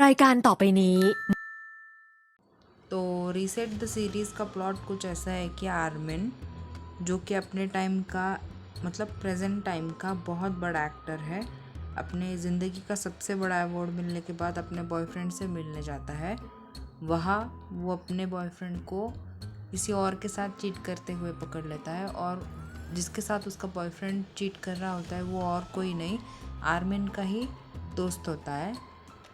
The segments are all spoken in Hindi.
รายการต่อไปนี้ तो रीसेट द सीरीज़ का प्लॉट कुछ ऐसा है कि आर्मिन जो कि अपने टाइम का मतलब प्रेजेंट टाइम का बहुत बड़ा एक्टर है, अपने ज़िंदगी का सबसे बड़ा अवार्ड मिलने के बाद अपने बॉयफ्रेंड से मिलने जाता है। वहाँ वो अपने बॉयफ्रेंड को किसी और के साथ चीट करते हुए पकड़ लेता है और जिसके साथ उसका बॉयफ्रेंड चीट कर रहा होता है वो और कोई नहीं, आर्मिन का ही दोस्त होता है।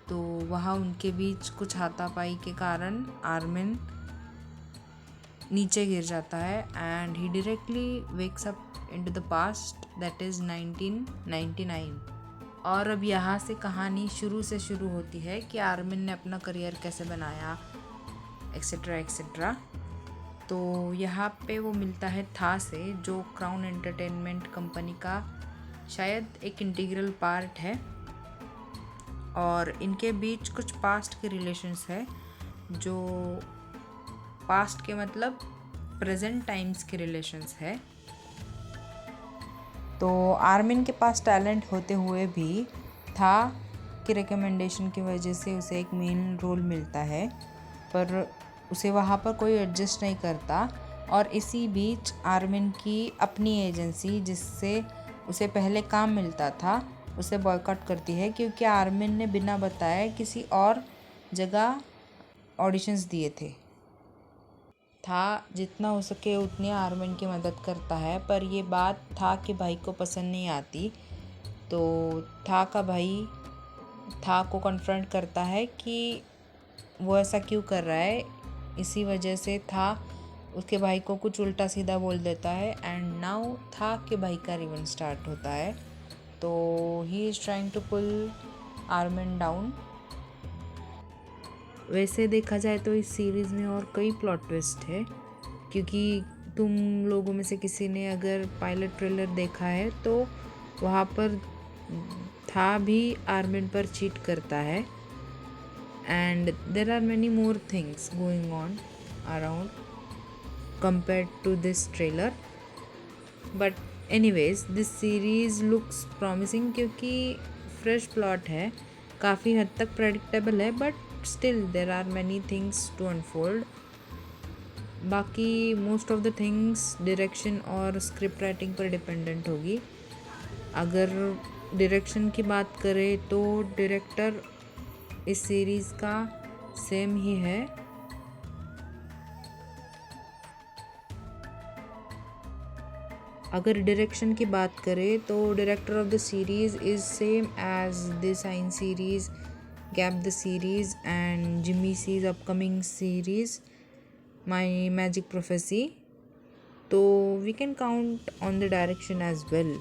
तो वहाँ उनके बीच कुछ हाथापाई के कारण आर्मिन नीचे गिर जाता है and he directly wakes up into the past, that is 1999। और अब यहाँ से कहानी शुरू से शुरू होती है कि आर्मिन ने अपना करियर कैसे बनाया, एक्सेट्रा एक्सेट्रा। तो यहाँ पे वो मिलता है था से, जो क्राउन एंटरटेनमेंट कंपनी का शायद एक इंटीग्रल पार्ट है, और इनके बीच कुछ पास्ट के रिलेशंस है, जो पास्ट के मतलब प्रेजेंट टाइम्स के रिलेशंस है। तो आर्मिन के पास टैलेंट होते हुए भी था कि रिकमेंडेशन की वजह से उसे एक मेन रोल मिलता है, पर उसे वहाँ पर कोई एडजस्ट नहीं करता। और इसी बीच आर्मिन की अपनी एजेंसी, जिससे उसे पहले काम मिलता था, उसे बॉयकॉट करती है क्योंकि आर्मिन ने बिना बताए किसी और जगह ऑडिशंस दिए थे। था जितना हो सके उतनी आर्मिन की मदद करता है, पर ये बात था कि भाई को पसंद नहीं आती। तो था का भाई था को कन्फ्रंट करता है कि वो ऐसा क्यों कर रहा है। इसी वजह से था उसके भाई को कुछ उल्टा सीधा बोल देता है एंड नाउ था के भाई का रिवन स्टार्ट होता है। तो he is trying to pull Armin down. वैसे देखा जाए तो इस सीरीज़ में और कई प्लॉट ट्विस्ट है, क्योंकि तुम लोगों में से किसी ने अगर पायलट ट्रेलर देखा है तो वहाँ पर था भी आर्मिन पर चीट करता है and there are many more things going on around compared to this trailer, but anyways this series looks promising क्योंकि फ्रेश प्लॉट है, काफ़ी हद तक प्रेडिक्टेबल है, but still there are many things to unfold. बाकी most of the things direction और स्क्रिप्ट राइटिंग पर डिपेंडेंट होगी। अगर डायरेक्शन की बात करें तो डायरेक्टर इस सीरीज़ का सेम ही है। अगर डायरेक्शन की बात करें तो director of the series is same as the sign series, gap the series and Jimmy सीज upcoming series my magic prophecy. तो we can count on the direction as well.